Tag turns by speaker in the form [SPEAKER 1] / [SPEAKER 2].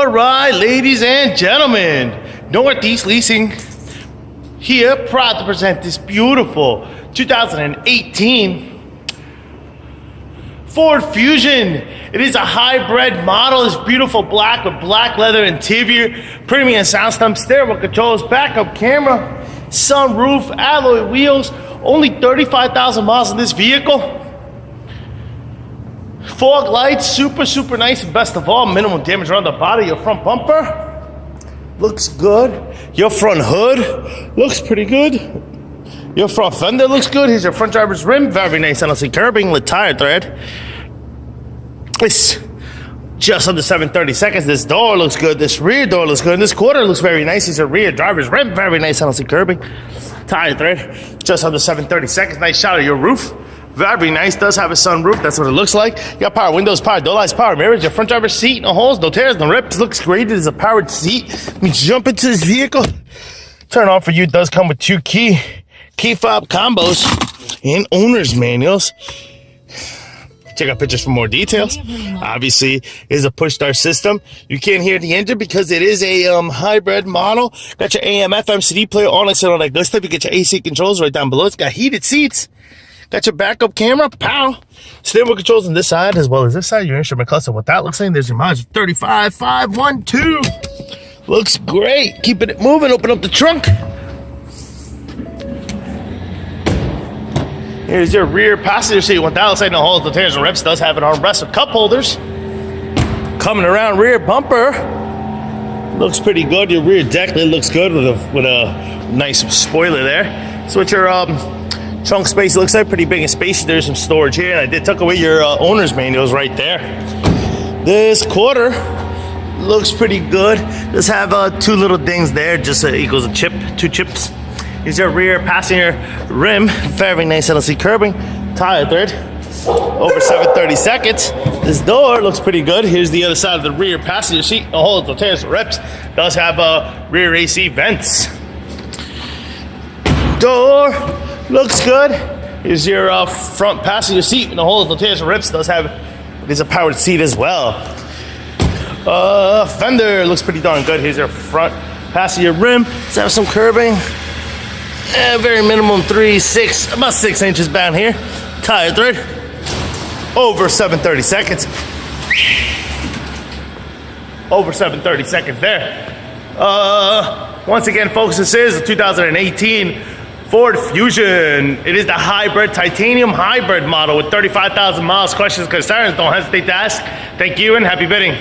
[SPEAKER 1] All right, ladies and gentlemen, Northeast Leasing here, proud to present this beautiful 2018 Ford Fusion. It is a hybrid model. It's beautiful black with black leather interior, premium sound system, stereo controls, backup camera, sunroof, alloy wheels. Only 35,000 miles in this vehicle. Fog lights, super nice, and best of all, minimal damage around the body. Your front bumper looks good. Your front hood looks pretty good. Your front fender looks good. Here's your front driver's rim, very nice NLC curbing with tire thread. It's just under 730 seconds. This door looks good. This rear door looks good. And this quarter looks very nice. Here's your rear driver's rim, very nice NLC curbing, tire thread. Just under 730 seconds. Nice shot of your roof. Very nice. Does have a sunroof. That's what it looks like. You got power windows, power door lights, power mirrors. Your front driver's seat, no holes, no tears, no rips. Looks great. It is a powered seat. Let me jump into this vehicle. Turn on for you. It does come with two key fob combos and owner's manuals. Check out pictures for more details. Obviously, it is a push start system. You can't hear the engine because it is a hybrid model. Got your AM, FM, CD player, all that on that good stuff. You get your AC controls right down below. It's got heated seats. Got your backup camera, pow. Steering wheel controls on this side as well as this side. Your instrument cluster, what that looks like. There's your mileage, 35,512. Looks great. Keeping it moving. Open up the trunk. Here's your rear passenger seat. What that looks like, no holes, no tears, no rips. Does have an armrest with cup holders. Coming around rear bumper. Looks pretty good. Your rear deck lid looks good with a nice spoiler there. So what your trunk space looks like, pretty big and spacious. There's some storage here, and I did tuck away your owner's manuals right there. This quarter looks pretty good. Does have two little dings there, just equals a chip, two chips. Here's your rear passenger rim, very nice NLC curbing, tire thread, over 730 seconds. This door looks pretty good. Here's the other side of the rear passenger seat, no holes, no tears, no rips. Does have rear AC vents. Door looks good. Here's your front passenger seat, no holes, no tears, no rips. Does have, it is a powered seat as well. Fender looks pretty darn good. Here's your front passenger rim. Does have some curbing. Very minimum about 6 inches down here. Tire thread. Over 730 seconds. Over 730 seconds there. Once again, folks, this is a 2018 Ford Fusion. It is the hybrid, titanium hybrid model with 35,000 miles. Questions, concerns, don't hesitate to ask. Thank you and happy bidding.